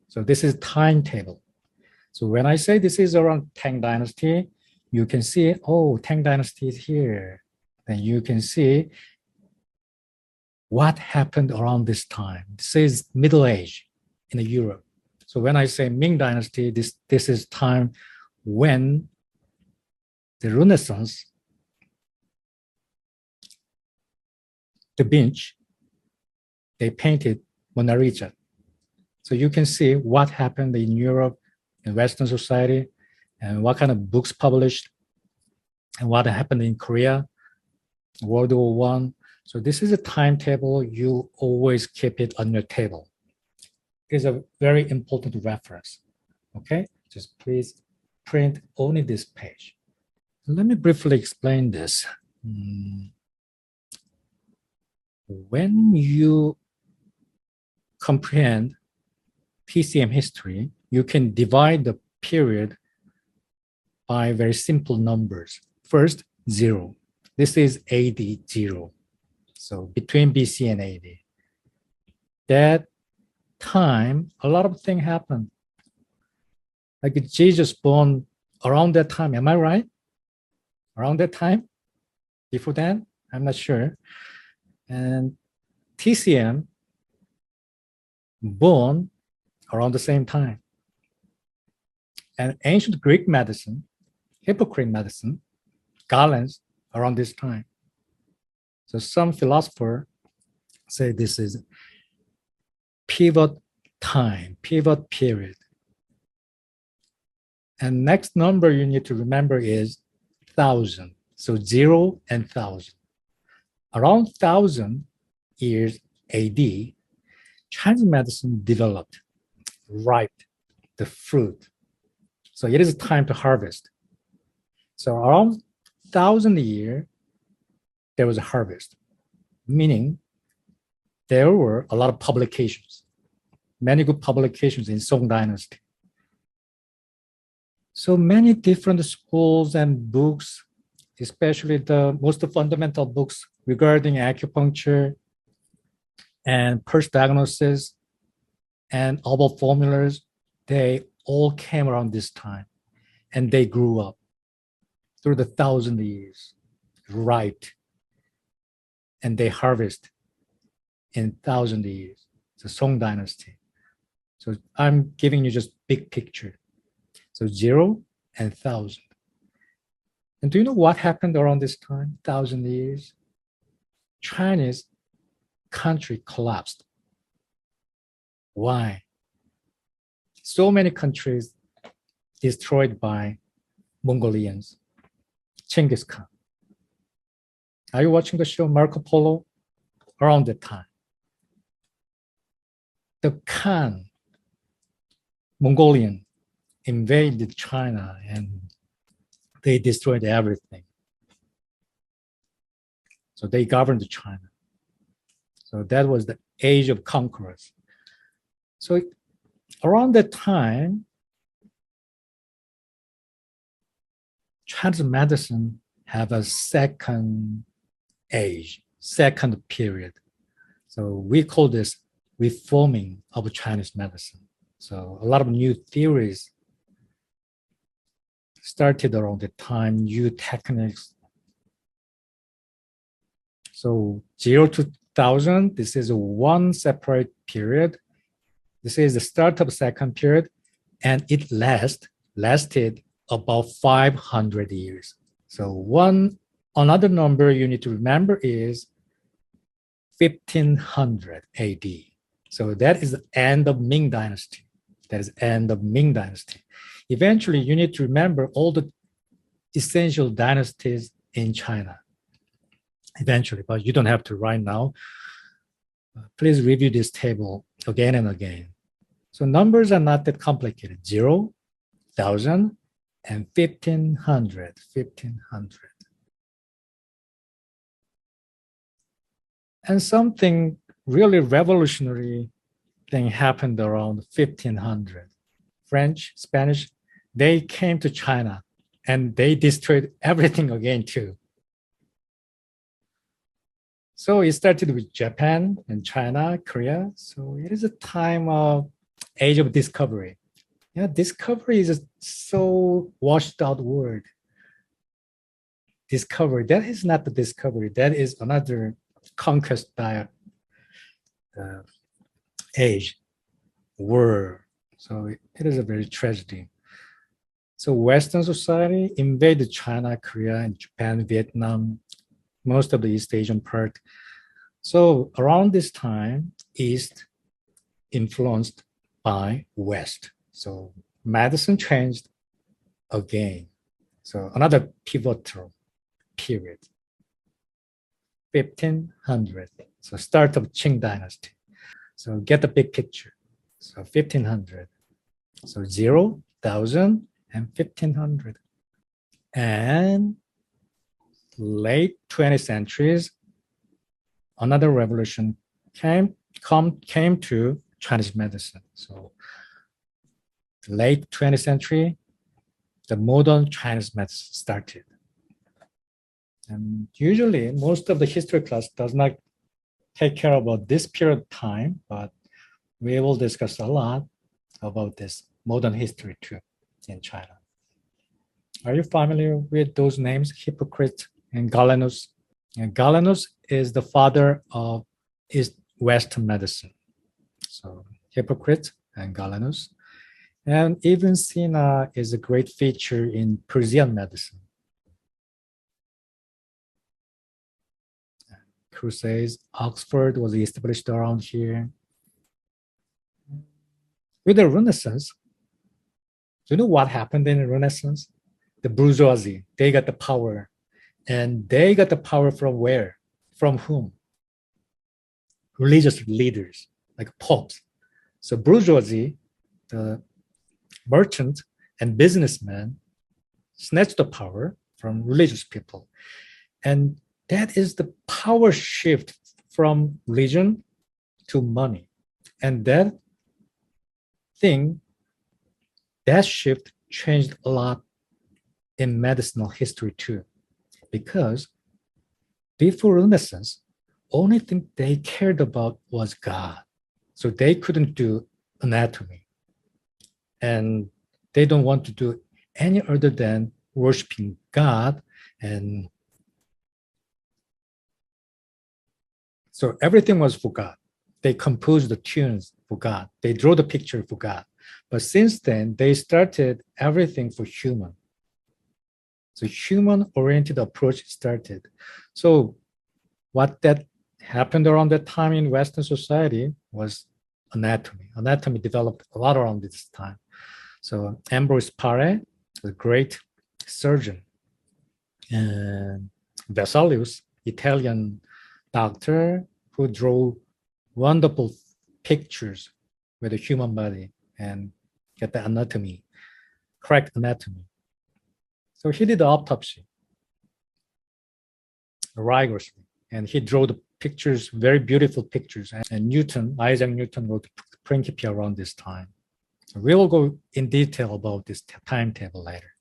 So this is timetable. So when I say this is around Tang Dynasty, you can see, oh, Tang Dynasty is here. Then you can see what happened around this time. This is Middle Age in Europe. So when I say Ming Dynasty, this is time when the Renaissance, Da Vinci, they painted Mona Lisa. So you can see what happened in Europe, in Western society, and what kind of books published, and what happened in Korea, World War I. So this is a timetable. You always keep it on your table. It is a very important reference. Okay, just please print only this page. Let me briefly explain this. When you comprehend PCM history, you can divide the period by very simple numbers. First, 0. This is AD 0. So between BC and AD. That time, a lot of things happened. Like Jesus born around that time. Am I right? Around that time? Before that? I'm not sure. And TCM born around the same time. And ancient Greek medicine, Hippocratic medicine, Galens around this time. So some philosophers say this is pivot time, pivot period. And next number you need to remember is 1,000. So 0 and 1,000. Around 1,000 years AD, Chinese medicine developed, ripe the fruit. So it is time to harvest. So around 1,000 years, there was a harvest, meaning there were a lot of publications, many good publications in Song Dynasty. So many different schools and books, especially the most fundamental books regarding acupuncture and pulse diagnosis and herbal formulas, they all came around this time and they grew up through the 1,000 years, ripe, and they harvest in 1,000 years, the Song Dynasty. So I'm giving you just big picture. So 0 and 1,000. And do you know what happened around this time, 1,000 years? Chinese country collapsed. Why? So many countries destroyed by Mongolians, Genghis Khan. Are you watching the show Marco Polo? Around that time. The Khan, Mongolian, invaded China and they destroyed everything. So they governed China. So that was the age of conquerors. So around that time, Chinese medicine have a second age, second period. So we call this reforming of Chinese medicine. So a lot of new theories started around the time, new techniques. So 0 to 1,000, this is one separate period. This is the start of second period, and it lasted about 500 years. So another number you need to remember is 1500 AD. So that is the end of Ming Dynasty. That is end of Ming Dynasty. Eventually, you need to remember all the essential dynasties in China. Eventually, but you don't have to right now. Please review this table again and again. So numbers are not that complicated. 0, 1,000, and 1500. And something really revolutionary thing happened around 1500. French, Spanish, they came to China and they destroyed everything again too. So it started with Japan and China, Korea. So it is a time of age of discovery. Yeah, discovery is a so washed out word. Discovery, that is not the discovery. That is another conquest by age, word. So it is a very tragedy. So Western society invaded China, Korea, and Japan, Vietnam, most of the East Asian part. So around this time, East influenced by West. So medicine changed again. So another pivotal period, 1500. So start of Qing dynasty. So get the big picture. So 1500. So 0, 1000, and 1500. And late 20th centuries, another revolution came to Chinese medicine. So late 20th century, the modern Chinese medicine started. And usually most of the history class does not take care about this period of time, but we will discuss a lot about this modern history too in China. Are you familiar with those names, Hippocrates and Galenus? And Galenus is the father of Western medicine. So Hippocrates and Galenus. And even Sina is a great feature in Persian medicine. Crusades, Oxford was established around here. With the Renaissance, do you know what happened in the Renaissance? The bourgeoisie, they got the power. And they got the power from where? From whom? Religious leaders, like popes. So bourgeoisie, the merchant and businessmen snatched the power from religious people. And that is the power shift from religion to money. And that shift changed a lot in medicinal history too. Because before Renaissance, only thing they cared about was God. So they couldn't do anatomy. And they don't want to do any other than worshiping God. And so everything was for God. They composed the tunes for God. They draw the picture for God. But since then, they started everything for human. So human-oriented approach started. So what that happened around that time in Western society was anatomy. Anatomy developed a lot around this time. So Ambrose Pare, a great surgeon, and Vesalius, Italian doctor who drew wonderful pictures with the human body and get the anatomy, correct anatomy. So he did the autopsy rigorously, and he drew the pictures, very beautiful pictures. And Isaac Newton wrote Principia around this time. So we will go in detail about this timetable later.